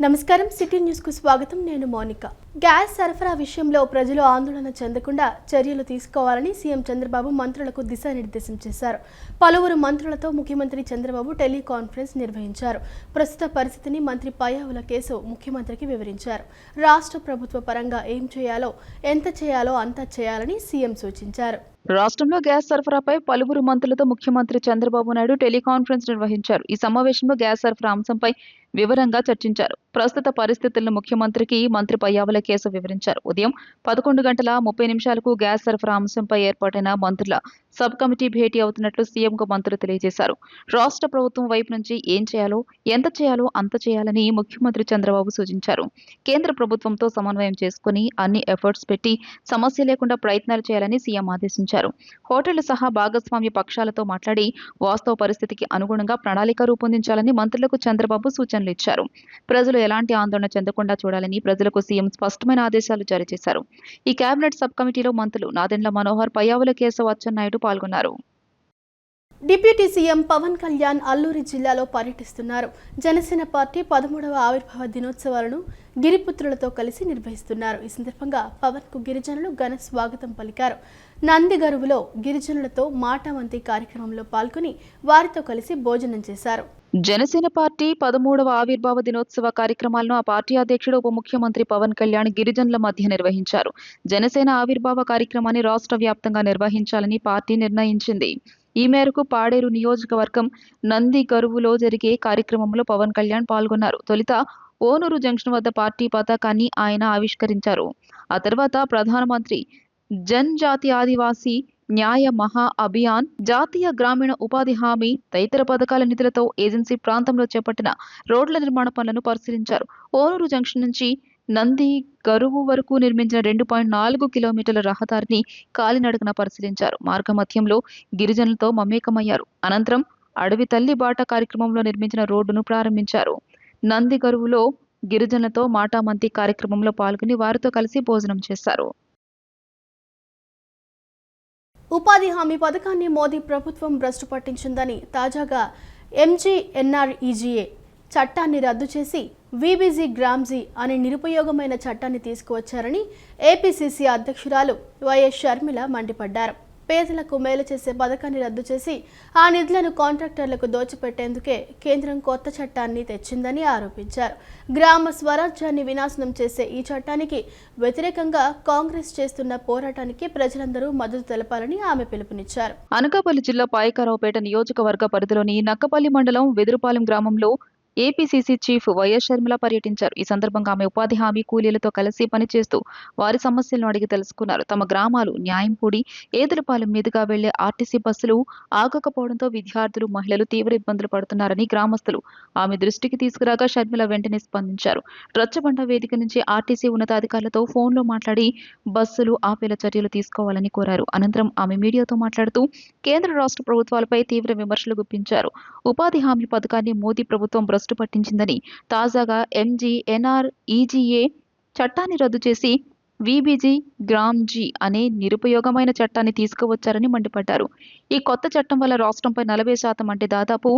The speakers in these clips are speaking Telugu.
నమస్కారం సిటీ న్యూస్ కు స్వాగతం. నేను మోనిక. గ్యాస్ సరఫరా విషయంలో ప్రజలు ఆందోళన చెందకుండా చర్యలు తీసుకోవాలని సీఎం చంద్రబాబు మంత్రులకు దిశానిర్దేశం చేశారు. పలువురు మంత్రులతో ముఖ్యమంత్రి చంద్రబాబు టెలికాన్ఫరెన్స్ నిర్వహించారు. ప్రస్తుత పరిస్థితిని మంత్రి పయ్యావుల కేశవ్ ముఖ్యమంత్రికి వివరించారు. రాష్ట్ర ప్రభుత్వ పరంగా ఏం చేయాలో, ఎంత చేయాలో అంతా చేయాలని సీఎం సూచించారు. రాష్ట్రంలో గ్యాస్ సరఫరాపై పలువురు మంత్రులతో ముఖ్యమంత్రి చంద్రబాబు నాయుడు టెలికాన్ఫరెన్స్ నిర్వహించారు. ఈ సమావేశంలో గ్యాస్ సరఫరా అంశంపై వివరంగా చర్చించారు. ప్రస్తుత పరిస్థితులను ముఖ్యమంత్రికి మంత్రి పయ్యావుల కేశవ్ వివరించారు. ఉదయం 11:30 గ్యాస్ సరఫరా అంశంపై ఏర్పాటైన మంత్రుల సబ్ కమిటీ భేటీ అవుతున్నట్లు సీఎంకు మంత్రులు తెలియజేశారు. రాష్ట్ర ప్రభుత్వం వైపు నుంచి ఏం చేయాలో, ఎంత చేయాలో అంత చేయాలని ముఖ్యమంత్రి చంద్రబాబు సూచించారు. కేంద్ర ప్రభుత్వంతో సమన్వయం చేసుకుని అన్ని ఎఫర్ట్స్ పెట్టి సమస్య లేకుండా ప్రయత్నాలు చేయాలని సీఎం ఆదేశించారు. హోటళ్లు సహా భాగస్వామ్య పక్షాలతో మాట్లాడి వాస్తవ పరిస్థితికి అనుగుణంగా ప్రణాళిక రూపొందించాలని మంత్రులకు చంద్రబాబు సూచనలు ఇచ్చారు. ప్రజలు ఎలాంటి ఆందోళన చెందకుండా చూడాలని ప్రజలకు సీఎం స్పష్టమైన ఆదేశాలు జారీ చేశారు. ఈ కేబినెట్ సబ్ కమిటీలో మంత్రులు నాదెండ్ల మనోహర్, పయ్యావుల కేశవ్, అచ్చెన్నాయుడు పాల్గొన్నారు. డిప్యూటీ సీఎం పవన్ కళ్యాణ్ అల్లూరి జిల్లాలో పర్యటిస్తున్నారు. జనసేన పార్టీ 13వ ఆవిర్భావ దినోత్సవాలను గిరిపుత్రులతో కలిసి నిర్వహిస్తున్నారు. ఈ సందర్భంగా పవన్ కు గిరిజనులు ఘన స్వాగతం పలికారు. నందిగరువులో గిరిజనులతో మాటామంతి కార్యక్రమంలో పాల్గొని వారితో కలిసి భోజనం చేశారు. జనసేన పార్టీ 13వ ఆవిర్భావ దినోత్సవ కార్యక్రమాలను ఆ పార్టీ అధ్యక్షుడు ఉప ముఖ్యమంత్రి పవన్ కళ్యాణ్ గిరిజనుల మధ్య నిర్వహించారు. జనసేన ఆవిర్భావ కార్యక్రమాన్ని రాష్ట్ర వ్యాప్తంగా నిర్వహించాలని పార్టీ నిర్ణయించింది. ఈ మేరకు పాడేరు నియోజకవర్గం నందిగరువులో జరిగే కార్యక్రమంలో పవన్ కళ్యాణ్ పాల్గొన్నారు. తొలుత ఓనూరు జంక్షన్ వద్ద పార్టీ పతాకాన్ని ఆయన ఆవిష్కరించారు. ఆ తర్వాత ప్రధానమంత్రి జన్ జాతి ఆదివాసీ న్యాయ మహా అభియాన్, జాతీయ గ్రామీణ ఉపాధి హామీ తదితర పథకాల నిధులతో ఏజెన్సీ ప్రాంతంలో చేపట్టిన రోడ్ల నిర్మాణ పనులను పరిశీలించారు. ఓనూరు జంక్షన్ నుంచి నంది గరువు వరకు నిర్మించిన 2.4 కిలోమీటర్ల రహదారిని కాలినడకన పరిశీలించారు. మార్గమధ్యంలో గిరిజనులతో మమేకమయ్యారు. అనంతరం అడవి తల్లి బాట కార్యక్రమంలో నిర్మించిన రోడ్డును ప్రారంభించారు. నంది గరువులో గిరిజనులతో మాటామంతి కార్యక్రమంలో పాల్గొని వారితో కలిసి భోజనం చేశారు. ఉపాధి హామీ పథకాన్ని మోదీ ప్రభుత్వం భ్రష్టు పట్టించిందని తాజాగా ఎంజీఎన్ఆర్ఈజీఏ చట్టాన్ని రద్దు చేసి వీబీజీ గ్రామ్జీ అనే నిరుపయోగమైన చట్టాన్ని తీసుకువచ్చారని ఏపీసీసీ అధ్యక్షురాలు వైఎస్ షర్మిల మండిపడ్డారు. పేదలకు మేలు చేసే పథకాన్ని రద్దు చేసి ఆ నిధులను కాంట్రాక్టర్లకు దోచిపెట్టేందుకే కేంద్రం కొత్త చట్టాన్ని తెచ్చిందని ఆరోపించారు. గ్రామ స్వరాజ్యాన్ని వినాశనం చేసే ఈ చట్టానికి వ్యతిరేకంగా కాంగ్రెస్ చేస్తున్న పోరాటానికి ప్రజలందరూ మద్దతు తెలపాలని ఆమె పిలుపునిచ్చారు. అనకాపల్లి జిల్లా పాయకరావుపేట నియోజకవర్గ పరిధిలోని నక్కపల్లి మండలం వెదురుపాలెం గ్రామంలో ఏపీసీసీ చీఫ్ వైఎస్ షర్మిల పర్యటించారు. ఈ సందర్భంగా ఆమె ఉపాధి హామీ కూలీలతో కలిసి పనిచేస్తూ వారి సమస్యలను అడిగి తెలుసుకున్నారు. తమ గ్రామాలు న్యాయంపూడి, ఏదులపాలెం మీదుగా వెళ్లే ఆర్టీసీ బస్సులు ఆగకపోవడంతో విద్యార్థులు, మహిళలు తీవ్ర ఇబ్బందులు పడుతున్నారని గ్రామస్తులు ఆమె దృష్టికి తీసుకురాగా షర్మిల వెంటనే స్పందించారు. రచ్చబండ వేదిక నుంచి ఆర్టీసీ ఉన్నతాధికారులతో ఫోన్లో మాట్లాడి బస్సులు ఆపేలా చర్యలు తీసుకోవాలని కోరారు. అనంతరం ఆమె మీడియాతో మాట్లాడుతూ కేంద్ర రాష్ట్ర ప్రభుత్వాలపై తీవ్ర విమర్శలు గుప్పించారు. ఉపాధి హామీ పథకాన్ని మోదీ ప్రభుత్వం భ్రష్టు పట్టించిందని, తాజాగా ఎంజీఎన్ఆర్ఈజీఏ చట్టాన్ని రద్దు చేసి వీబీజీ గ్రామ్జీ అనే నిరుపయోగమైన చట్టాన్ని తీసుకువచ్చారని మండిపడ్డారు. ఈ కొత్త చట్టం వల్ల రాష్ట్రంపై 40% అంటే దాదాపు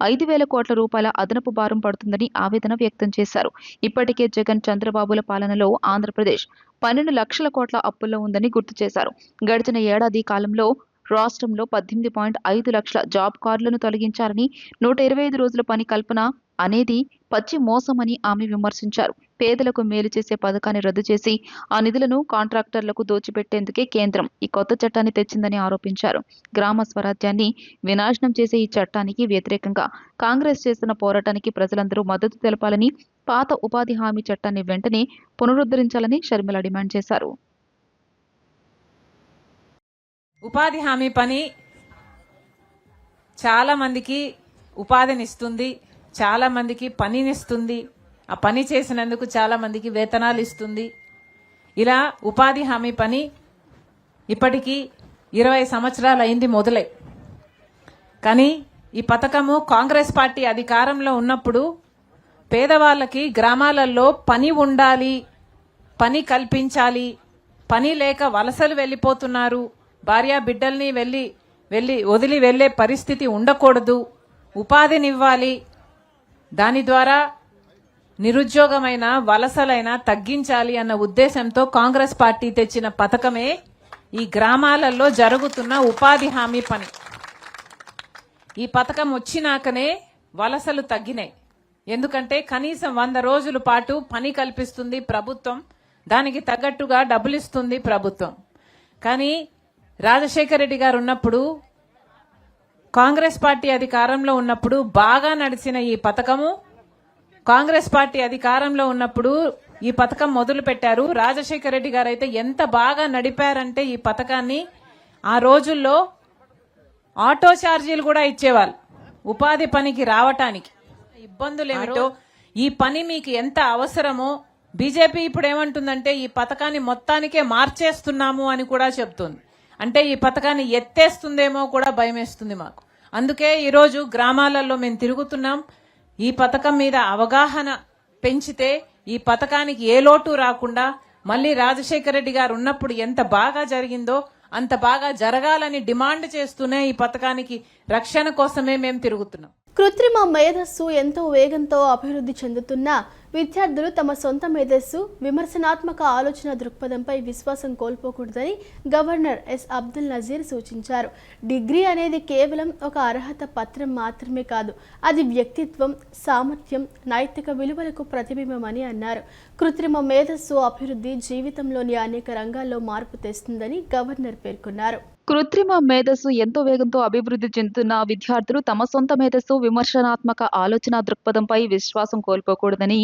5,000 కోట్ల రూపాయల అదనపు భారం పడుతుందని ఆవేదన వ్యక్తం చేశారు. ఇప్పటికే జగన్, చంద్రబాబుల పాలనలో ఆంధ్రప్రదేశ్ 12 లక్షల కోట్ల అప్పుల్లో ఉందని గుర్తు చేశారు. గడిచిన ఏడాది కాలంలో రాష్ట్రంలో 18.5 లక్షల జాబ్ కార్డులను తొలగించారని, 125 రోజుల పని కల్పన అనేది పచ్చి మోసమని ఆమె విమర్శించారు. పేదలకు మేలు చేసే పథకాన్ని రద్దు చేసి ఆ నిధులను కాంట్రాక్టర్లకు దోచిపెట్టేందుకే కేంద్రం ఈ కొత్త చట్టాన్ని తెచ్చిందని ఆరోపించారు. గ్రామ స్వరాజ్యాన్ని వినాశనం చేసే ఈ చట్టానికి వ్యతిరేకంగా కాంగ్రెస్ చేస్తున్న పోరాటానికి ప్రజలందరూ మద్దతు తెలపాలని, పాత ఉపాధి హామీ చట్టాన్ని వెంటనే పునరుద్ధరించాలని షర్మిల డిమాండ్ చేశారు. ఉపాధి హామీ పని చాలా మందికి ఉపాధినిస్తుంది, చాలా మందికి పనినిస్తుంది, ఆ పని చేసినందుకు చాలా మందికి వేతనాలు ఇస్తుంది. ఇలా ఉపాధి హామీ పని ఇప్పటికీ 20 సంవత్సరాలు అయింది మొదలై. కానీ ఈ పథకము కాంగ్రెస్ పార్టీ అధికారంలో ఉన్నప్పుడు పేదవాళ్ళకి గ్రామాలలో పని ఉండాలి, పని కల్పించాలి, పని లేక వలసలు వెళ్ళిపోతున్నారు, భార్య బిడ్డల్ని వదిలి వెళ్లే పరిస్థితి ఉండకూడదు, ఉపాధినివ్వాలి, దాని ద్వారా నిరుద్యోగమైన వలసలైనా తగ్గించాలి అన్న ఉద్దేశంతో కాంగ్రెస్ పార్టీ తెచ్చిన పథకమే ఈ గ్రామాలలో జరుగుతున్న ఉపాధి హామీ పని. ఈ పథకం వచ్చినాకనే వలసలు తగ్గినాయి. ఎందుకంటే కనీసం 100 రోజుల పాటు పని కల్పిస్తుంది ప్రభుత్వం, దానికి తగ్గట్టుగా డబ్బులు ఇస్తుంది ప్రభుత్వం. కానీ రాజశేఖర రెడ్డి గారు ఉన్నప్పుడు, కాంగ్రెస్ పార్టీ అధికారంలో ఉన్నప్పుడు బాగా నడిచిన ఈ పథకము, కాంగ్రెస్ పార్టీ అధికారంలో ఉన్నప్పుడు ఈ పథకం మొదలు పెట్టారు. రాజశేఖర రెడ్డి గారు అయితే ఎంత బాగా నడిపారంటే ఈ పథకాన్ని, ఆ రోజుల్లో ఆటో ఛార్జీలు కూడా ఇచ్చేవాళ్ళు ఉపాధి పనికి రావటానికి. ఇబ్బందులు ఏమిటో, ఈ పని మీకు ఎంత అవసరమో బీజేపీ ఇప్పుడు ఏమంటుందంటే ఈ పథకాన్ని మొత్తానికే మార్చేస్తున్నాము అని కూడా చెప్తుంది. అంటే ఈ పథకాన్ని ఎత్తేస్తుందేమో కూడా భయమేస్తుంది మాకు. అందుకే ఈరోజు గ్రామాలలో మేము తిరుగుతున్నాం. ఈ పథకం మీద అవగాహన పెంచితే ఈ పథకానికి ఏ లోటు రాకుండా మళ్ళీ రాజశేఖర రెడ్డి గారు ఉన్నప్పుడు ఎంత బాగా జరిగిందో అంత బాగా జరగాలని డిమాండ్ చేస్తూనే ఈ పథకానికి రక్షణ కోసమే మేము తిరుగుతున్నాం. కృత్రిమ మేధస్సు ఎంతో వేగంతో అభివృద్ధి చెందుతున్న విద్యార్థులు తమ సొంత మేధస్సు, విమర్శనాత్మక ఆలోచన దృక్పథంపై విశ్వాసం కోల్పోకూడదని గవర్నర్ ఎస్ అబ్దుల్ నజీర్ సూచించారు. డిగ్రీ అనేది కేవలం ఒక అర్హత పత్రం మాత్రమే కాదు, అది వ్యక్తిత్వం, సామర్థ్యం, నైతిక విలువలకు ప్రతిబింబమని అన్నారు. కృత్రిమ మేధస్సు అభివృద్ధి జీవితంలోని అనేక రంగాల్లో మార్పు తెస్తుందని గవర్నర్ పేర్కొన్నారు. కృత్రిమ మేధస్సు ఎంతో వేగంతో అభివృద్ధి చెందుతున్న విద్యార్థులు తమ సొంత మేధస్సు, విమర్శనాత్మక ఆలోచన దృక్పథంపై విశ్వాసం కోల్పోకూడదని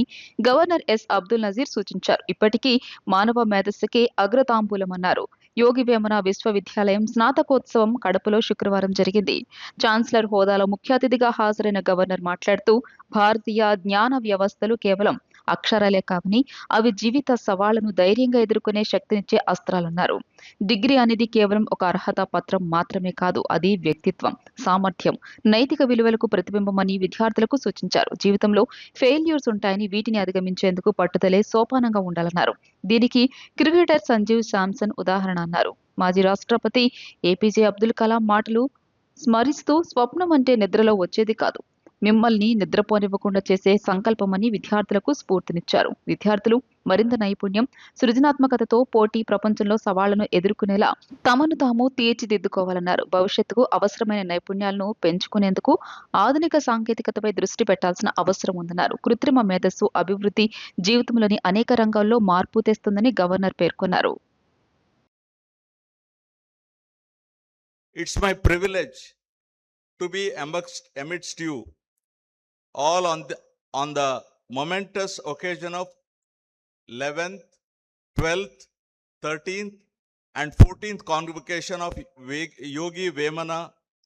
గవర్నర్ ఎస్ అబ్దుల్ నజీర్ సూచించారు. ఇప్పటికీ మానవ మేధస్సుకే అగ్రతాంబూలమన్నారు. యోగి వేమన విశ్వవిద్యాలయం స్నాతకోత్సవం కడపలో శుక్రవారం జరిగింది. ఛాన్సలర్ హోదాలో ముఖ్య అతిథిగా హాజరైన గవర్నర్ మాట్లాడుతూ, భారతీయ జ్ఞాన వ్యవస్థలు కేవలం అక్షరాలే కావని అవి జీవిత సవాళ్లను ధైర్యంగా ఎదుర్కొనే శక్తినిచ్చే అస్త్రాలన్నారు. డిగ్రీ అనేది కేవలం ఒక అర్హత పత్రం మాత్రమే కాదు, అది వ్యక్తిత్వం, సామర్థ్యం, నైతిక విలువలకు ప్రతిబింబమని విద్యార్థులకు సూచించారు. జీవితంలో ఫెయిల్యూర్స్ ఉంటాయని వీటిని అధిగమించేందుకు పట్టుదలే సోపానంగా ఉండాలన్నారు. దీనికి క్రికెటర్ సంజీవ్ శాంసన్ ఉదాహరణ అన్నారు. మాజీ రాష్ట్రపతి ఏపీజే అబ్దుల్ కలాం మాటలు స్మరిస్తూ, స్వప్నం అంటే నిద్రలో వచ్చేది కాదు, మిమ్మల్ని నిద్రపోనివ్వకుండా చేసే సంకల్పమని విద్యార్థులకు స్ఫూర్తినిచ్చారు. విద్యార్థులు మరింత నైపుణ్యం, సృజనాత్మకతతో పోటీ ప్రపంచంలో సవాళ్లను ఎదుర్కొనేలా తమను తాము తీర్చిదిద్దుకోవాలన్నారు. భవిష్యత్తుకు అవసరమైన నైపుణ్యాలను పెంచుకునేందుకు ఆధునిక సాంకేతికతపై దృష్టి పెట్టాల్సిన అవసరం ఉందన్నారు. కృత్రిమ మేధస్సు అభివృద్ధి జీవితంలోని అనేక రంగాల్లో మార్పు తెస్తుందని గవర్నర్ పేర్కొన్నారు. It's my privilege to be amidst you all on the momentous occasion of 11th, 12th, 13th and 14th convocation of Yogi Vemana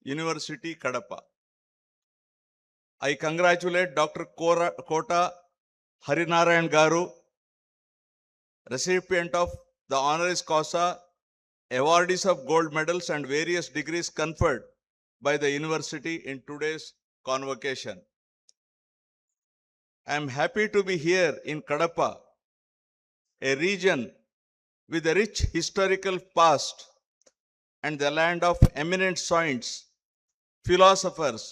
University, Kadapa. I congratulate Dr. Kota Harinarayan Garu, recipient of the honoris causa, awardees of gold medals and various degrees conferred by the university in today's convocation. I am happy to be here in Kadapa, a region with a rich historical past and the land of eminent saints, philosophers,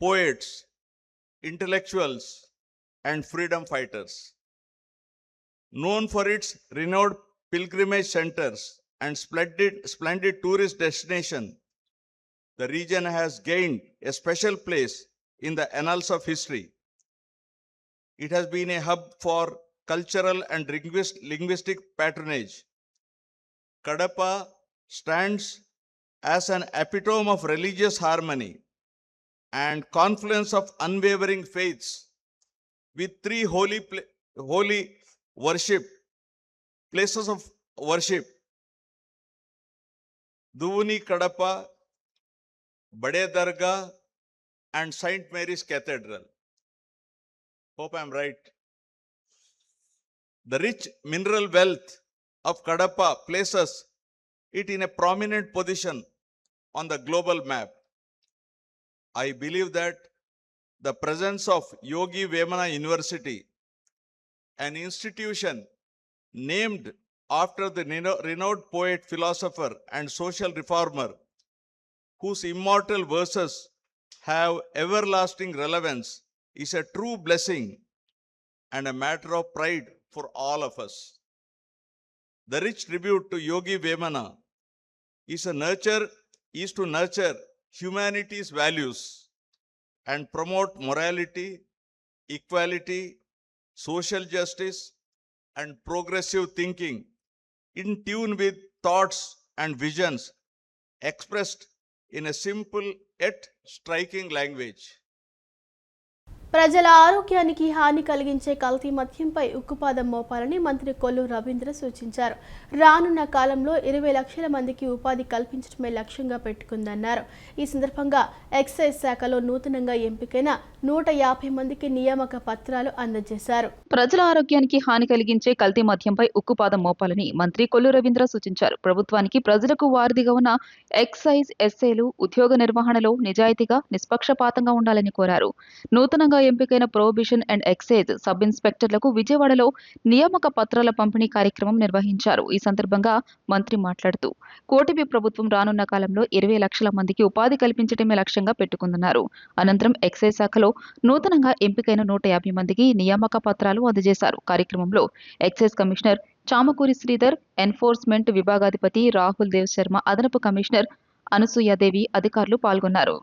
poets, intellectuals, and freedom fighters. Known for its renowned pilgrimage centers and splendid tourist destination, the region has gained a special place in the annals of history. It has been a hub for cultural and linguistic patronage. Kadapa stands as an epitome of religious harmony and confluence of unwavering faiths, with three holy worship places of worship: Duvuni Kadapa, Bade Dargah, and St. Mary's Cathedral. Hope I'm right. The rich mineral wealth of Kadapa places it in a prominent position on the global map. I believe that the presence of Yogi Vemana University, an institution named after the renowned poet, philosopher, and social reformer, whose immortal verses have everlasting relevance, is a true blessing and a matter of pride for all of us. The rich tribute to Yogi Vemana is to nurture humanity's values and promote morality, equality, social justice, and progressive thinking in tune with thoughts and visions expressed in a simple yet striking language. ప్రజల ఆరోగ్యానికి హాని కలిగించే కల్తీ మద్యంపై ఉక్కుపాదం మోపాలని మంత్రి కొల్లు రవీంద్ర సూచించారు. రానున్న కాలంలో 20 లక్షల మందికి ఉపాధి కల్పించడమే లక్ష్యంగా పెట్టుకుందన్నారు. ఈ సందర్భంగా ఎక్సైజ్ శాఖలో నూతనంగా ఎంపికైన 150 మందికి నియామక పత్రాలు అందజేశారు. ప్రజల ఆరోగ్యానికి హాని కలిగించే కల్తీ మద్యంపై ఉక్కుపాదం మోపాలని మంత్రి కొల్లు రవీంద్ర సూచించారు. ప్రభుత్వానికి ప్రజలకు వారధిగా ఉన్న ఎక్సైజ్ ఎస్ఏలు ఉద్యోగ నిర్వహణలో నిజాయితీగా నిష్పక్షపాతంగా ఉండాలని కోరారు. నూతనంగా ఎంపికైన ప్రొహిబిషన్ అండ్ ఎక్సైజ్ సబ్ ఇన్స్పెక్టర్లకు విజయవాడలో నియామక పత్రాల పంపిణీ కార్యక్రమం నిర్వహించారు. ఈ సందర్భంగా మంత్రి మాట్లాడుతూ కూటమి ప్రభుత్వం రానున్న కాలంలో 20 లక్షల మందికి ఉపాధి కల్పించడమే లక్ష్యంగా పెట్టుకుందన్నారు. అనంతరం ఎక్సైజ్ శాఖలో నూతనంగా ఎంపికైన 150 మందికి నియామక పత్రాలు అందజేశారు. కార్యక్రమంలో excise commissioner Chamakuri Sridhar, enforcement విభాగాధిపతి రాహుల్ దేవ్ శర్మ, అదనపు కమిషనర్ అనసూయాదేవి అధికారులు పాల్గొన్నారు.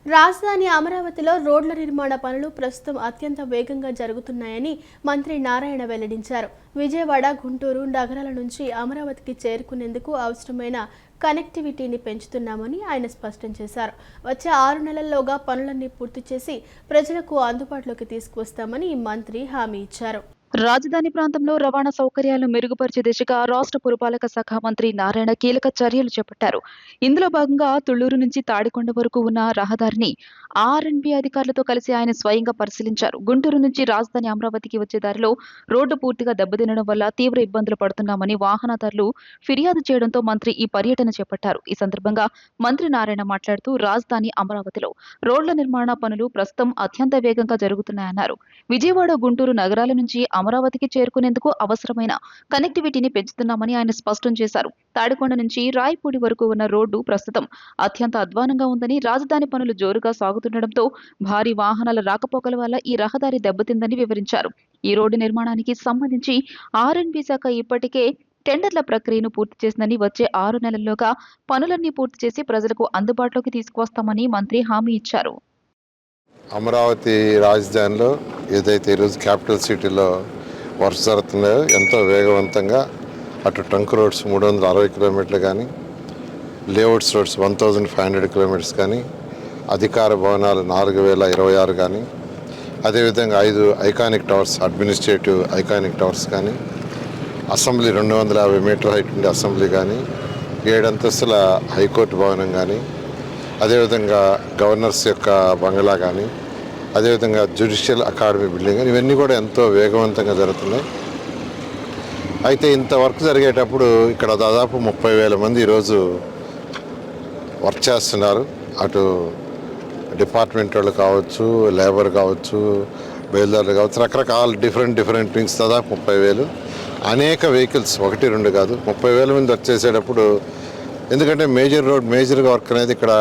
రాజధాని అమరావతిలో రోడ్ల నిర్మాణ పనులు ప్రస్తుతం అత్యంత వేగంగా జరుగుతున్నాయని మంత్రి నారాయణ వెల్లడించారు. విజయవాడ, గుంటూరు నగరాల నుంచి అమరావతికి చేరుకునేందుకు అవసరమైన కనెక్టివిటీని పెంచుతున్నామని ఆయన స్పష్టం చేశారు. వచ్చే 6 నెలల్లోగా పనులన్నీ పూర్తి చేసి ప్రజలకు అందుబాటులోకి తీసుకువస్తామని మంత్రి హామీ ఇచ్చారు. రాజధాని ప్రాంతంలో రవాణా సౌకర్యాలను మెరుగుపరిచే దిశగా రాష్ట్ర పురపాలక శాఖ మంత్రి నారాయణ కీలక చర్యలు చేపట్టారు. ఇందులో భాగంగా తుళ్లూరు నుంచి తాడికొండ వరకు ఉన్న రహదారిని ఆర్ఎండ్బి అధికారులతో కలిసి ఆయన స్వయంగా పరిశీలించారు. గుంటూరు నుంచి రాజధాని అమరావతికి వచ్చే దారిలో రోడ్డు పూర్తిగా దెబ్బతినడం వల్ల తీవ్ర ఇబ్బందులు పడుతున్నామని వాహనదారులు ఫిర్యాదు చేయడంతో మంత్రి ఈ పర్యటన చేపట్టారు. ఈ సందర్భంగా మంత్రి నారాయణ మాట్లాడుతూ రాజధాని అమరావతిలో రోడ్ల నిర్మాణ పనులు ప్రస్తుతం అత్యంత వేగంగా జరుగుతున్నాయన్నారు. విజయవాడ, గుంటూరు నగరాల నుంచి అమరావతికి చేరుకునేందుకు అవసరమైన కనెక్టివిటీని పెంచుతున్నామని ఆయన స్పష్టం చేశారు. తాడికొండ నుంచి రాయపూడి వరకు ఉన్న రోడ్డు ప్రస్తుతం అత్యంత అధ్వానంగా ఉందని, రాజధాని పనులు జోరుగా సాగుతుండటంతో భారీ వాహనాల రాకపోకల వల్ల ఈ రహదారి దెబ్బతిందని వివరించారు. ఈ రోడ్డు నిర్మాణానికి సంబంధించి ఆర్ఎండ్బి శాఖ ఇప్పటికే టెండర్ల ప్రక్రియను పూర్తి చేసిందని, వచ్చే 6 నెలల్లోగా పనులన్నీ పూర్తి చేసి ప్రజలకు అందుబాటులోకి తీసుకువస్తామని మంత్రి హామీ ఇచ్చారు. అమరావతి రాజధానిలో ఏదైతే ఈరోజు క్యాపిటల్ సిటీలో వర్క్ జరుగుతున్నాయో ఎంతో వేగవంతంగా అటు ట్రంక్ రోడ్స్ 360 కిలోమీటర్లు కానీ, లేఅవుట్స్ రోడ్స్ 1500 కిలోమీటర్స్ కానీ, అధికార భవనాలు 4026 కానీ, అదేవిధంగా 5 iconic towers, administrative iconic towers కానీ, అసెంబ్లీ 250 మీటర్ల హైట్ ఉండే అసెంబ్లీ కానీ, 7 అంతస్తుల హైకోర్టు భవనం కానీ, అదేవిధంగా గవర్నర్స్ యొక్క బంగ్లా కానీ, అదేవిధంగా జ్యుడిషియల్ అకాడమీ బిల్డింగ్ కానీ, ఇవన్నీ కూడా ఎంతో వేగవంతంగా జరుగుతున్నాయి. అయితే ఇంత వర్క్ జరిగేటప్పుడు ఇక్కడ దాదాపు 30,000 మంది ఈరోజు వర్క్ చేస్తున్నారు. అటు డిపార్ట్మెంట్ వాళ్ళు కావచ్చు, లేబర్ కావచ్చు, బయలుదారులు కావచ్చు, రకరకాల డిఫరెంట్ వింగ్స్, దాదాపు 30,000. అనేక వెహికల్స్, 1-2 కాదు, 30,000 మంది వర్క్ చేసేటప్పుడు, ఎందుకంటే మేజర్గా వర్క్ అనేది ఇక్కడ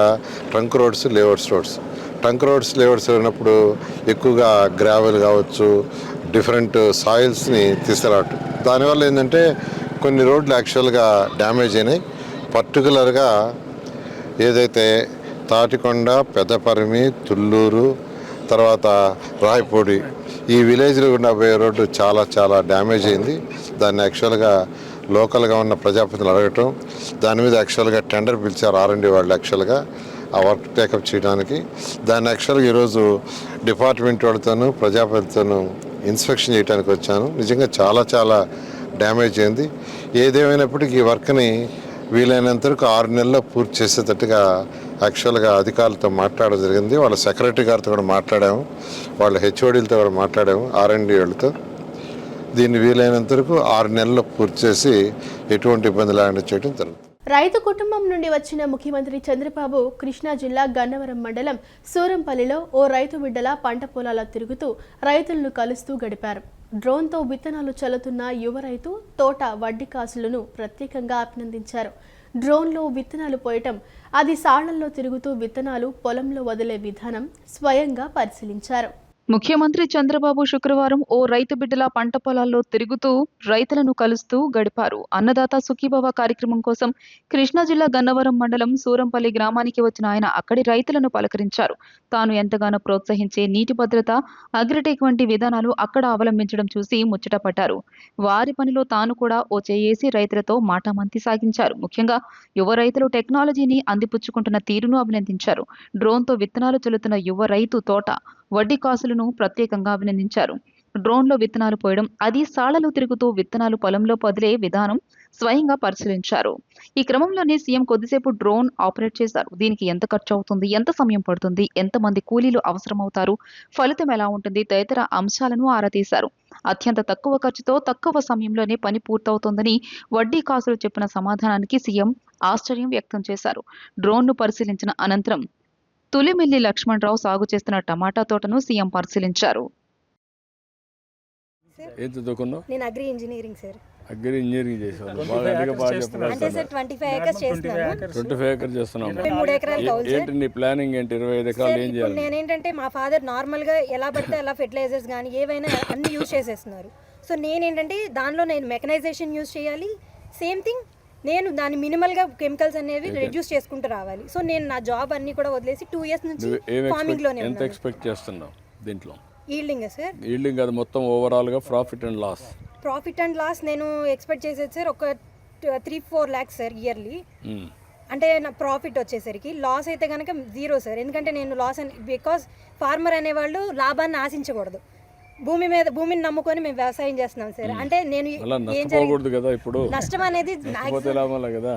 ట్రంక్ రోడ్స్, లేఅవుట్స్ రోడ్స్ ఉన్నప్పుడు ఎక్కువగా గ్రావెల్ కావచ్చు, డిఫరెంట్ సాయిల్స్ని తీసుకురావటం. దానివల్ల ఏంటంటే కొన్ని రోడ్లు యాక్చువల్గా డ్యామేజ్ అయినాయి. పర్టికులర్గా ఏదైతే తాటికొండ, పెద్దపరిమి, తుళ్ళూరు, తర్వాత రాయపూడి ఈ విలేజ్లో ఉన్న రోడ్డు చాలా డ్యామేజ్ అయింది. దాన్ని యాక్చువల్గా లోకల్గా ఉన్న ప్రజాప్రతినిధులు అడగటం, దాని మీద యాక్చువల్గా టెండర్ పిలిచారు ఆర్ఎండ్బి వాళ్ళు యాక్చువల్గా ఆ వర్క్ టేకప్ చేయడానికి. దాన్ని యాక్చువల్గా ఈరోజు డిపార్ట్మెంట్ వాళ్ళతోనూ ప్రజాప్రతినిధులతోనూ ఇన్స్పెక్షన్ చేయడానికి వచ్చాను. నిజంగా చాలా డ్యామేజ్ అయింది. ఏదేమైనప్పటికీ ఈ వర్క్ని వీలైనంత వరకు 6 నెలల్లో పూర్తి చేసేటట్టుగా యాక్చువల్గా అధికారులతో మాట్లాడడం జరిగింది. వాళ్ళ సెక్రటరీ గారితో కూడా మాట్లాడాము, వాళ్ళ హెచ్ఓడీలతో కూడా మాట్లాడాము, ఆర్ఎండ్బి వాళ్ళతో. దీన్ని వీలైనంత వరకు 6 నెలల్లో పూర్తి చేసి ఎటువంటి ఇబ్బంది లేకుండా చేయడం జరుగుతుంది. రైతు కుటుంబం నుండి వచ్చిన ముఖ్యమంత్రి చంద్రబాబు కృష్ణా జిల్లా గన్నవరం మండలం సూరంపల్లిలో ఓ రైతు బిడ్డల పంట పొలాల తిరుగుతూ రైతులను కలుస్తూ గడిపారు. డ్రోన్తో విత్తనాలు చల్లుతున్న యువ రైతు తోట వడ్డీ కాసులను ప్రత్యేకంగా అభినందించారు. డ్రోన్లో విత్తనాలు పోయటం, అది సాళ్లల్లో తిరుగుతూ విత్తనాలు పొలంలో వదిలే విధానం స్వయంగా పరిశీలించారు. ముఖ్యమంత్రి చంద్రబాబు శుక్రవారం ఓ రైతు బిడ్డల పంట పొలాల్లో తిరుగుతూ రైతులను కలుస్తూ గడిపారు. అన్నదాత సుఖీభవ కార్యక్రమం కోసం కృష్ణా జిల్లా గన్నవరం మండలం సూరంపల్లి గ్రామానికి వచ్చిన ఆయన అక్కడి రైతులను పలకరించారు. తాను ఎంతగానో ప్రోత్సహించే నీటి భద్రత, అగ్రిటెక్ వంటి విధానాలు అక్కడ అవలంబించడం చూసి ముచ్చటపడ్డారు. వారి పనిలో తాను కూడా ఓ చేయేసి రైతులతో మాటామంతి సాగించారు. ముఖ్యంగా యువ రైతులు టెక్నాలజీని అందిపుచ్చుకుంటున్న తీరును అభినందించారు. డ్రోన్తో విత్తనాలు చల్లుతున్న యువ రైతు తోట వడ్డీ కాసులను ప్రత్యేకంగా అభినందించారు. డ్రోన్లో విత్తనాలు పోయడం, అది సాళ్లలో తిరుగుతూ విత్తనాలు పొలంలో పదిలే విధానం స్వయంగా పరిశీలించారు. ఈ క్రమంలోనే సీఎం కొద్దిసేపు డ్రోన్ ఆపరేట్ చేశారు. దీనికి ఎంత ఖర్చు అవుతుంది, ఎంత సమయం పడుతుంది, ఎంతమంది కూలీలు అవసరమవుతారు, ఫలితం ఎలా ఉంటుంది తదితర అంశాలను ఆరా తీశారు. అత్యంత తక్కువ ఖర్చుతో తక్కువ సమయంలోనే పని పూర్తవుతోందని వడ్డీ కాసులు చెప్పిన సమాధానానికి సీఎం ఆశ్చర్యం వ్యక్తం చేశారు. డ్రోన్ను పరిశీలించిన అనంతరం తులిమిల్లి లక్ష్మణరావు సాగు చేస్తున్న టమాటా తోటను సీఎం పరిశీలించారు. ఏం చదువుకున్నావు? నేను agri engineering sir. Agri engineering చేసాను. బాగా చెప్పారు. అంటే సార్ 25 ఏకర్స్ చేస్తున్నాను. 25 ఎకర్స్ చేస్తున్నాం. 3 ఎకరాలు కౌలు సార్. ఏంటి నీ ప్లానింగ్ ఏంటి? 25 ఎకరాలు ఏం చేయాలి? నేనేంటంటే మా ఫాదర్ నార్మల్ గా ఎలా పడితే అలా ఫెర్టిలైజర్స్ కానీ ఏవైనా అన్ని యూజ్ చేసేస్తున్నారు. సో నేనేంటంటే దానిలో నేను మెకనైజేషన్ యూజ్ చేయాలి. సేమ్ థింగ్ నేను దాని మినిమల్గా కెమికల్స్ అనేవి రెడ్యూస్ చేసుకుంటూ రావాలి. సో నేను నా జాబ్ అన్ని కూడా వదిలేసి 2 years నుంచి ఫార్మింగ్ లోనే ఎంత ఎక్స్పెక్ట్ చేస్తున్నావు దీంట్లో? Yielding sir. ఈల్డింగ్ అది మొత్తం ఓవరాల్ గా ప్రాఫిట్ అండ్ లాస్ నేను ఎక్స్పెక్ట్ చేసేది సార్ ఒక 3-4 lakhs సార్ ఇయర్లీ. అంటే నా ప్రాఫిట్ వచ్చేసరికి లాస్ అయితే కనుక 0 సార్. ఎందుకంటే నేను లాస్ బికాస్ ఫార్మర్ అనేవాళ్ళు లాభాన్ని ఆశించకూడదు. భూమిని నమ్ముకొని మేము వ్యవసాయం చేస్తున్నాం సార్. అంటే నేను నష్టపోకూడదు కదా. ఇప్పుడు నష్టం అనేది లాభాలే కదా.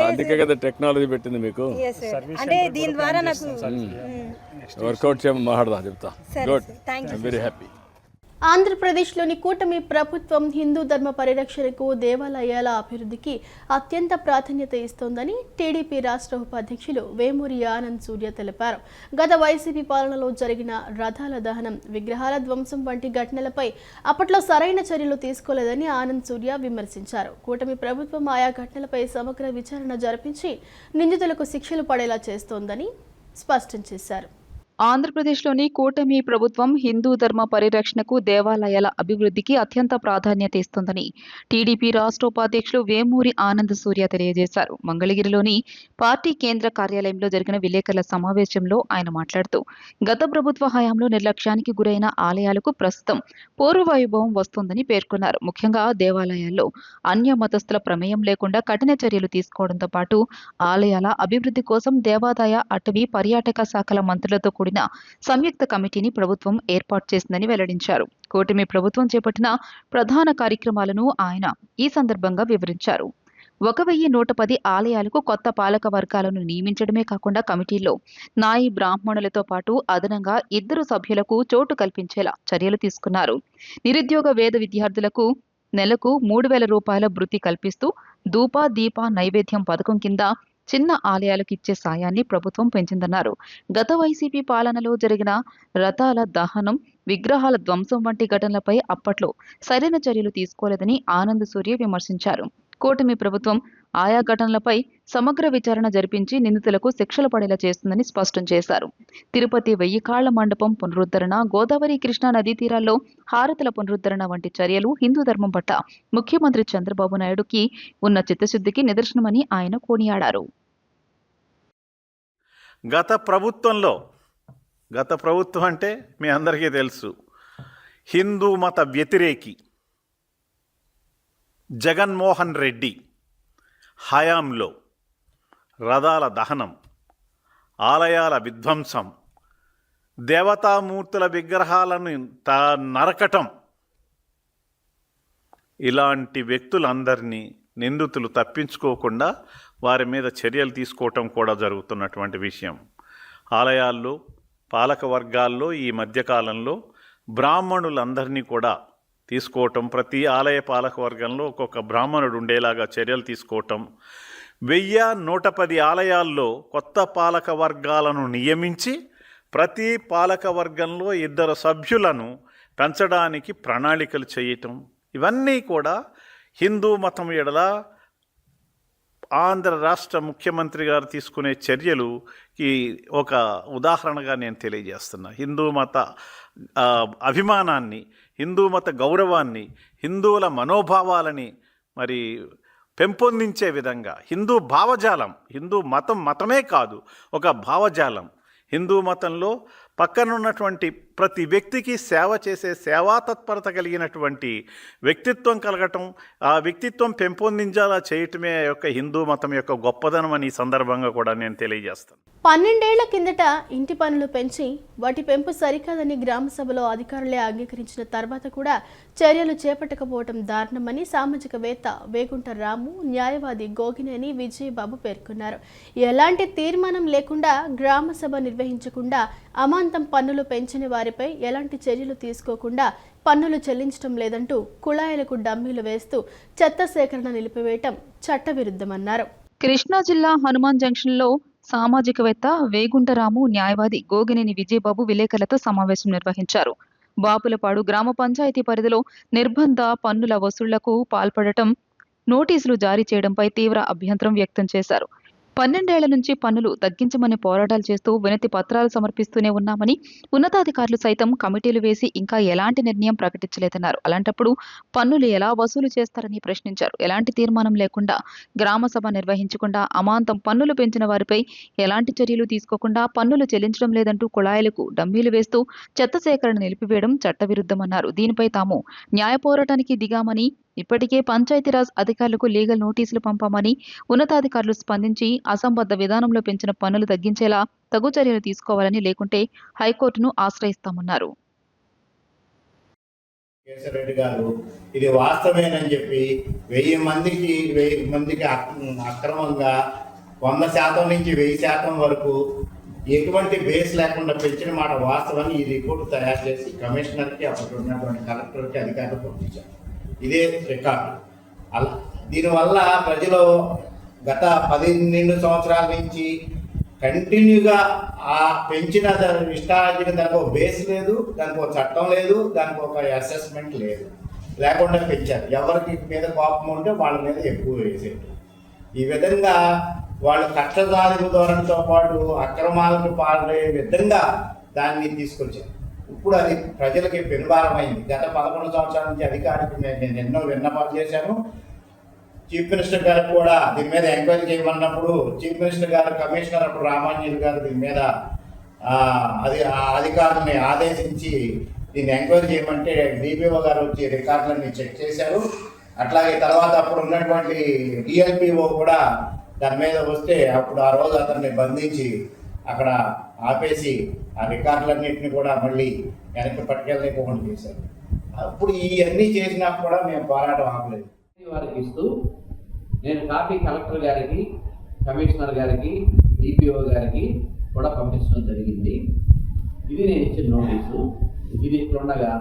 అందుకే కదా టెక్నాలజీ పెట్టింది మీకు. అంటే దీని ద్వారా నాకు వర్కౌట్ చేయమని మాట్లాడదా చెప్తా. Good, I'm very happy. ఆంధ్రప్రదేశ్లోని కూటమి ప్రభుత్వం హిందూ ధర్మ పరిరక్షణకు, దేవాలయాల అభివృద్ధికి అత్యంత ప్రాధాన్యత ఇస్తోందని టీడీపీ రాష్ట్ర ఉపాధ్యక్షులు వేమూరి ఆనంద్ సూర్య తెలిపారు. గత వైసీపీ పాలనలో జరిగిన రథాల దహనం, విగ్రహాల ధ్వంసం వంటి ఘటనలపై అప్పట్లో సరైన చర్యలు తీసుకోలేదని ఆనంద్ సూర్య విమర్శించారు. కూటమి ప్రభుత్వం ఆయా ఘటనలపై సమగ్ర విచారణ జరిపించి నిందితులకు శిక్షలు పడేలా చేస్తోందని స్పష్టం చేశారు. ఆంధ్రప్రదేశ్లోని కూటమి ప్రభుత్వం హిందూ ధర్మ పరిరక్షణకు, దేవాలయాల అభివృద్ధికి అత్యంత ప్రాధాన్యత ఇస్తోందని టీడీపీ రాష్ట్ర ఉపాధ్యక్షులు వేమూరి ఆనంద్ సూర్య తెలియజేశారు. మంగళగిరిలోని పార్టీ కేంద్ర కార్యాలయంలో జరిగిన విలేకరుల సమావేశంలో ఆయన మాట్లాడుతూ, గత ప్రభుత్వ హయాంలో నిర్లక్ష్యానికి గురైన ఆలయాలకు ప్రస్తుతం పూర్వవైభవం వస్తోందని పేర్కొన్నారు. ముఖ్యంగా దేవాలయాల్లో అన్య మతస్థుల ప్రమేయం లేకుండా కఠిన చర్యలు తీసుకోవడంతో పాటు ఆలయాల అభివృద్ధి కోసం దేవాదాయ, అటవీ, పర్యాటక శాఖల మంత్రులతో కూడిన సంయుక్త కమిటీని ప్రభుత్వం ఏర్పాటు చేసిందని వెల్లడించారు. కూటమి ప్రభుత్వం చేపట్టిన ప్రధాన కార్యక్రమాలను ఆయన ఈ సందర్భంగా వివరించారు. 1110 ఆలయాలకు కొత్త పాలక వర్గాలను నియమించడమే కాకుండా కమిటీల్లో నాయి బ్రాహ్మణులతో పాటు అదనంగా 2 సభ్యులకు చోటు కల్పించేలా చర్యలు తీసుకున్నారు. నిరుద్యోగ వేద విద్యార్థులకు నెలకు 3,000 రూపాయల భృతి కల్పిస్తూ ధూప, దీప, నైవేద్యం పథకం కింద చిన్న ఆలయాలకు ఇచ్చే సాయాన్ని ప్రభుత్వం పెంచిందన్నారు. గత వైసీపీ పాలనలో జరిగిన రథాల దహనం, విగ్రహాల ధ్వంసం వంటి ఘటనలపై అప్పట్లో సరైన చర్యలు తీసుకోలేదని ఆనంద్ సూర్య విమర్శించారు. కూటమి ప్రభుత్వం ఆయా ఘటనలపై సమగ్ర విచారణ జరిపించి నిందితులకు శిక్షలు పడేలా చేస్తుందని స్పష్టం చేశారు. తిరుపతి 1000 కాళ్ల మండపం పునరుద్ధరణ, గోదావరి, కృష్ణా నదీ తీరాల్లో హారతుల పునరుద్ధరణ వంటి చర్యలు హిందూ ధర్మం పట్ల ముఖ్యమంత్రి చంద్రబాబు నాయుడుకి ఉన్న చిత్తశుద్ధికి నిదర్శనమని ఆయన కొనియాడారు. గత ప్రభుత్వం అంటే మీ అందరికీ తెలుసు, హిందూ మత వ్యతిరేకి జగన్మోహన్ రెడ్డి హయాంలో రథాల దహనం, ఆలయాల విధ్వంసం, దేవతామూర్తుల విగ్రహాలను నరకటం, ఇలాంటి వ్యక్తులందరినీ నిందితులు తప్పించుకోకుండా వారి మీద చర్యలు తీసుకోవటం కూడా జరుగుతున్నటువంటి విషయం. ఆలయాల్లో, పాలక వర్గాల్లో ఈ మధ్యకాలంలో బ్రాహ్మణులందరినీ కూడా తీసుకోవటం, ప్రతి ఆలయ పాలక వర్గంలో ఒక్కొక్క బ్రాహ్మణుడు ఉండేలాగా చర్యలు తీసుకోవటం, 1110 ఆలయాల్లో కొత్త పాలక వర్గాలను నియమించి ప్రతి పాలక వర్గంలో 2 సభ్యులను పెంచడానికి ప్రణాళికలు చేయటం, ఇవన్నీ కూడా హిందూ మతం ఎడల ఆంధ్ర రాష్ట్ర ముఖ్యమంత్రి గారు తీసుకునే చర్యలుకి ఒక ఉదాహరణగా నేను తెలియజేస్తున్నా. హిందూ మత అభిమానాన్ని, హిందూ మత గౌరవాన్ని, హిందువుల మనోభావాలని మరి పెంపొందించే విధంగా హిందూ భావజాలం, హిందూ మతమే కాదు, ఒక భావజాలం. హిందూ మతంలో పక్కనున్నటువంటి ప్రతి వ్యక్తికి సేవ చేసే సేవా తత్పరత కలిగినటువంటి వ్యక్తిత్వం కలగటం, ఆ వ్యక్తిత్వం పెంపొందించేలా చేయటమే యొక్క హిందూ మతం యొక్క గొప్పదనం అని ఈ సందర్భంగా కూడా నేను తెలియజేస్తాను. 12 ఏళ్ల కిందట ఇంటి పన్నులు పెంచి వాటి పెంపు సరికాదని గ్రామ సభలో అధికారులే అంగీకరించిన తర్వాత కూడా చర్యలు చేపట్టకపోవడం దారుణమని సామాజికవేత్త వేగుంట రాము, న్యాయవాది గోగినేని విజయబాబు పేర్కొన్నారు. ఎలాంటి తీర్మానం లేకుండా గ్రామ సభ నిర్వహించకుండా అమాంతం పన్నులు పెంచిన వారిపై ఎలాంటి చర్యలు తీసుకోకుండా పన్నులు చెల్లించడం లేదంటూ కుళాయిలకు డమ్మీలు వేస్తూ చెత్త సేకరణ నిలిపివేయటం చట్టవిరుద్ధమన్నారు. కృష్ణా జిల్లా హనుమాన్ జంక్షన్లో సామాజికవేత్త వేగుంటరాము, న్యాయవాది గోగినేని విజయబాబు విలేకరులతో సమావేశం నిర్వహించారు. బాపులపాడు గ్రామ పంచాయతీ పరిధిలో నిర్బంధ పన్నుల వసూళ్లకు పాల్పడటం, నోటీసులు జారీ చేయడంపై తీవ్ర అభ్యంతరం వ్యక్తం చేశారు. 12 ఏళ్ల నుంచి పన్నులు తగ్గించమని పోరాటాలు చేస్తూ వినతి పత్రాలు సమర్పిస్తూనే ఉన్నామని, ఉన్నతాధికారులు సైతం కమిటీలు వేసి ఇంకా ఎలాంటి నిర్ణయం ప్రకటించలేదన్నారు. అలాంటప్పుడు పన్నులు ఎలా వసూలు చేస్తారని ప్రశ్నించారు. ఎలాంటి తీర్మానం లేకుండా గ్రామ సభ నిర్వహించకుండా అమాంతం పన్నులు పెంచిన వారిపై ఎలాంటి చర్యలు తీసుకోకుండా పన్నులు చెల్లించడం లేదంటూ కుళాయిలకు డమ్మీలు వేస్తూ చెత్త సేకరణ నిలిపివేయడం చట్టవిరుద్ధమన్నారు. దీనిపై తాము న్యాయ పోరాటానికి దిగామని, ఇప్పటికే పంచాయతీరాజ్ అధికారులకు లీగల్ నోటీసులు పంపామని, ఉన్నతాధికారులు స్పందించి అసంబద్ధ విధానంలో పెంచిన పన్నులు తగ్గించేలా తగు చర్యలు తీసుకోవాలని, లేకుంటే హైకోర్టును ఆశ్రయిస్తామన్నారు. కేశవరెడ్డి గారు ఇది వాస్తవేనని చెప్పి 1000 మందికి అక్రమంగా 100% నుంచి 1000% వరకు ఎటువంటి బేస్ లేకుండా పెంచిన మాట వాస్తవాన్ని ఈ రిపోర్టు తయారు చేసి కమిషనర్కి, అప్పుడు ఉన్నటువంటి కలెక్టర్కి, అధికారులకు పంపించారు. ఇదే రికార్డు. అలా దీనివల్ల ప్రజలు గత 12 సంవత్సరాల నుంచి కంటిన్యూగా ఆ పెంచిన ఇష్టార్జిత దానికి ఒక బేస్ లేదు, దానికి ఒక చట్టం లేదు, దానికి ఒక అసెస్మెంట్ లేదు, లేకుండా పెంచారు. ఎవరికి మీద కోపం ఉంటే వాళ్ళ మీద ఎక్కువ వేసేది. ఈ విధంగా వాళ్ళు కష్టసాధింపు ధోరణితో పాటు అక్రమాలకు పాల్గొనే విధంగా దాన్ని తీసుకొచ్చారు. ఇప్పుడు అది ప్రజలకి పెనుభారమైంది. గత 11 సంవత్సరాల నుంచి అధికారికి నేను ఎన్నో విన్నపాలు చేశాను. చీఫ్ మినిస్టర్ గారికి కూడా దీని మీద ఎంక్వైరీ చేయమన్నప్పుడు చీఫ్ మినిస్టర్ గారు, కమిషనర్ అప్పుడు రామాంజలి గారు దీని మీద అధికారులని ఆదేశించి దీన్ని ఎంక్వైరీ చేయమంటే డిపిఓ గారు వచ్చి రికార్డులన్నీ చెక్ చేశారు. అట్లాగే తర్వాత అప్పుడు ఉన్నటువంటి డిఎల్పిఓ కూడా దాని మీద వస్తే అప్పుడు ఆ రోజు అతన్ని బంధించి అక్కడ ఆపేసి ఆ రికార్డులన్నింటినీ కూడా మళ్ళీ వెనక్కి పట్టుకెళ్ళలేకుండా చేశారు. అప్పుడు ఇవన్నీ చేసినా కూడా మేము పోరాటం ఆపలేదు. వారికి ఇస్తూ నేను కాపీ కలెక్టర్ గారికి, కమిషనర్ గారికి, డిపిఓ గారికి కూడా పంపించడం జరిగింది. ఇది నేను ఇచ్చిన నోటీసు. ఇది ఇట్లుండగా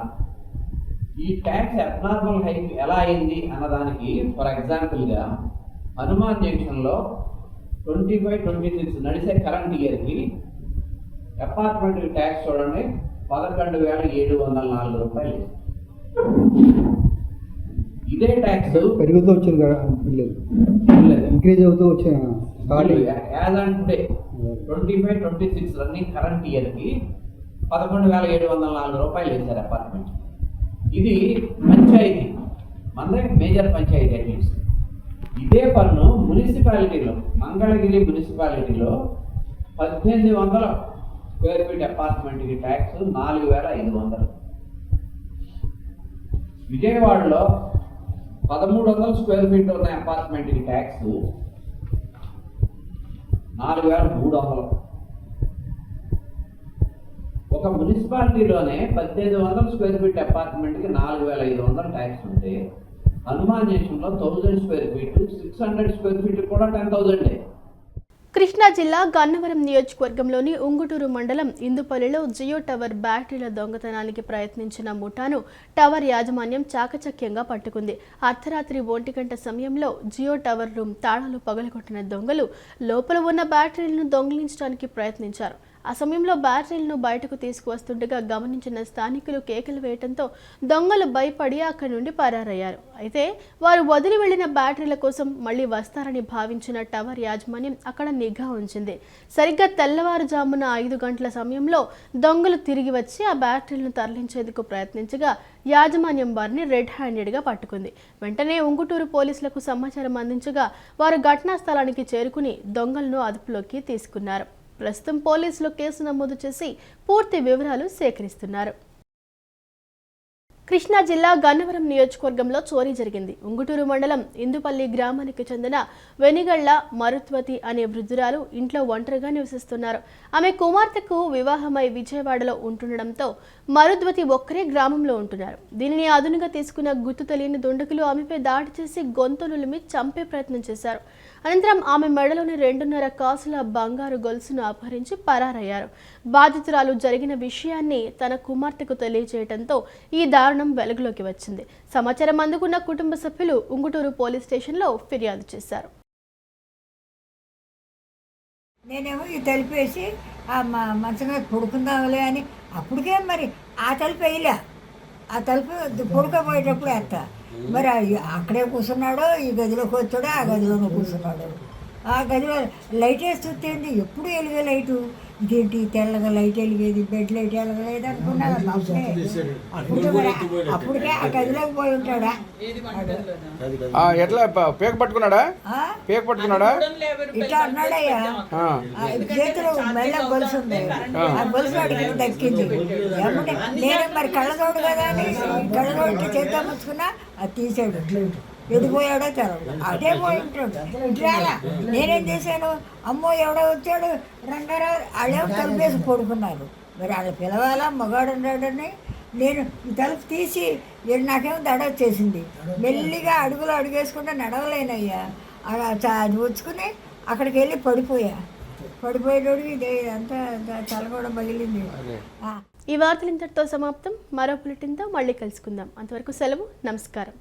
ఈ ట్యాక్స్ అబ్నార్మల్ హైక్ ఎలా అయింది అన్నదానికి ఫర్ ఎగ్జాంపుల్గా హనుమాన్ జంక్షన్లో 25-26 నడిచే కరెంట్ ఇయర్కి అపార్ట్మెంట్ ట్యాక్స్ చూడండి 11,704 రూపాయలు. ఇదే ట్యాక్స్ పెరుగుతూ వచ్చింది, ఇంక్రీజ్ అవుతూ వచ్చిన as on today 25-26 running current ఇయర్కి 11,704 రూపాయలు వేశారు అపార్ట్మెంట్. ఇది పంచాయతీ, మన మేజర్ పంచాయతీ అట్లీస్ట్. ఇదే పన్ను మున్సిపాలిటీలో, మంగళగిరి మున్సిపాలిటీలో 1800 స్క్వేర్ ఫీట్ అపార్ట్మెంట్కి ట్యాక్స్ 4,500. విజయవాడలో 1300 స్క్వేర్ ఫీట్ ఉన్న అపార్ట్మెంట్కి ట్యాక్స్ 4,300. ఒక మున్సిపాలిటీలోనే 1800 స్క్వేర్ ఫీట్ అపార్ట్మెంట్కి 4,500 ట్యాక్స్ ఉంటే హనుమాన్ జంక్షన్లో 1000 స్క్వేర్ ఫీట్, 600 స్క్వేర్ ఫీట్ కూడా 10,000. కృష్ణా జిల్లా గన్నవరం నియోజకవర్గంలోని ఉంగుటూరు మండలం ఇందుపల్లిలో జియో టవర్ బ్యాటరీల దొంగతనానికి ప్రయత్నించిన ముఠాను టవర్ యాజమాన్యం చాకచక్యంగా పట్టుకుంది. అర్ధరాత్రి 1 గంట సమయంలో జియో టవర్ రూమ్ తాళాలు పగలగొట్టిన దొంగలు లోపల ఉన్న బ్యాటరీలను దొంగిలించడానికి ప్రయత్నించారు. ఆ సమయంలో బ్యాటరీలను బయటకు తీసుకువస్తుండగా గమనించిన స్థానికులు కేకలు వేయడంతో దొంగలు భయపడి అక్కడి నుండి పరారయ్యారు. అయితే వారు వదిలి వెళ్లిన బ్యాటరీల కోసం మళ్లీ వస్తారని భావించిన టవర్ యాజమాన్యం అక్కడ నిఘా ఉంచింది. సరిగ్గా తెల్లవారుజామున 5 గంటల సమయంలో దొంగలు తిరిగి వచ్చి ఆ బ్యాటరీలను తరలించేందుకు ప్రయత్నించగా యాజమాన్యం వారిని రెడ్ హ్యాండెడ్గా పట్టుకుంది. వెంటనే ఉంగుటూరు పోలీసులకు సమాచారం అందించగా వారు ఘటనా స్థలానికి చేరుకుని దొంగలను అదుపులోకి తీసుకున్నారు. ప్రస్తుతం పోలీసులు కేసు నమోదు చేసి పూర్తి వివరాలు సేకరిస్తున్నారు. కృష్ణా జిల్లా గన్నవరం నియోజకవర్గంలో చోరీ జరిగింది. ఉంగుటూరు మండలం ఇందుపల్లి గ్రామానికి చెందిన వెనిగళ్ల మరుత్వతి అనే వృద్ధురాలు ఇంట్లో ఒంటరిగా నివసిస్తున్నారు. ఆమె కుమార్తెకు వివాహమై విజయవాడలో ఉంటుండడంతో మరుద్వతి ఒక్కరే గ్రామంలో ఉంటున్నారు. దీనిని అదునుగా తీసుకున్న గుర్తు తెలియని దుండగులు ఆమెపై దాడి చేసి గొంతునులిమి చంపే ప్రయత్నం చేశారు. అనంతరం ఆమె మెడలోని 2.5 కాసుల బంగారు గొలుసును అపహరించి పరారయ్యారు. బాధితురాలు జరిగిన విషయాన్ని తన కుమార్తెకు తెలియజేయడంతో ఈ దారుణం వెలుగులోకి వచ్చింది. సమాచారం అందుకున్న కుటుంబ సభ్యులు ఉంగుటూరు పోలీస్ స్టేషన్లో ఫిర్యాదు చేశారు. నేనేమో ఈ తలుపు వేసి మంచం మీద పడుకుందాంలే అని అప్పటికే మరి ఆ తలుపు వేయలే. ఆ తలుపు పడుకోపోయేటప్పుడు వేస్తా. మరి అక్కడే కూర్చున్నాడో ఈ గదిలోకి వచ్చాడో ఆ గదిలోనే కూర్చున్నాడు. ఆ గదిలో లైట్ వేసి చూస్తేంది ఎప్పుడు వెలిగే లైటు, ఇదేంటి తెల్లగా లైట్ వెలిగేది, బెడ్ లైట్ వెలగలేదు అనుకున్నాను. అప్పటికే ఆ గదిలోకి పోయి ఉంటాడా. ఎట్లా పేక పట్టుకున్నాడా? పేక పట్టుకున్నాడా? ఇట్లా అన్నాడయ్యా. చేతులు మెల్ల గొలుసు ఉంది, ఆ గొలుసు అడిగి దక్కింది. ఏమంటే నేను మరి కళ్ళతోడు కదా అని కళ్ళతోటి చేద్దాం ముచ్చుకున్నా, అది తీసాడు. ఎడిపోయాడో తెలవదు, అదే పోయి ఉంటాడు. ఇట్లా నేనేం చేశాను, అమ్మో ఎవడో వచ్చాడు రంగారావు వాళ్ళేమో తలుపేసి పడుకున్నారు. మరి వాళ్ళ పిలవాలా మగాడు ఉన్నాడని నేను ఈ తలుపు తీసి నాకేమో దడ వచ్చేసింది. మెల్లిగా అడుగులు అడుగేసుకుంటే నడవలేనయ్యా. అది వచ్చుకుని అక్కడికి వెళ్ళి పడిపోయేటోడు ఇదే అంతా తల కూడా పగిలింది. ఈ వార్తలు ఇంతటితో సమాప్తం. మరో బులెటిన్తో మళ్ళీ కలుసుకుందాం. అంతవరకు సెలవు. నమస్కారం.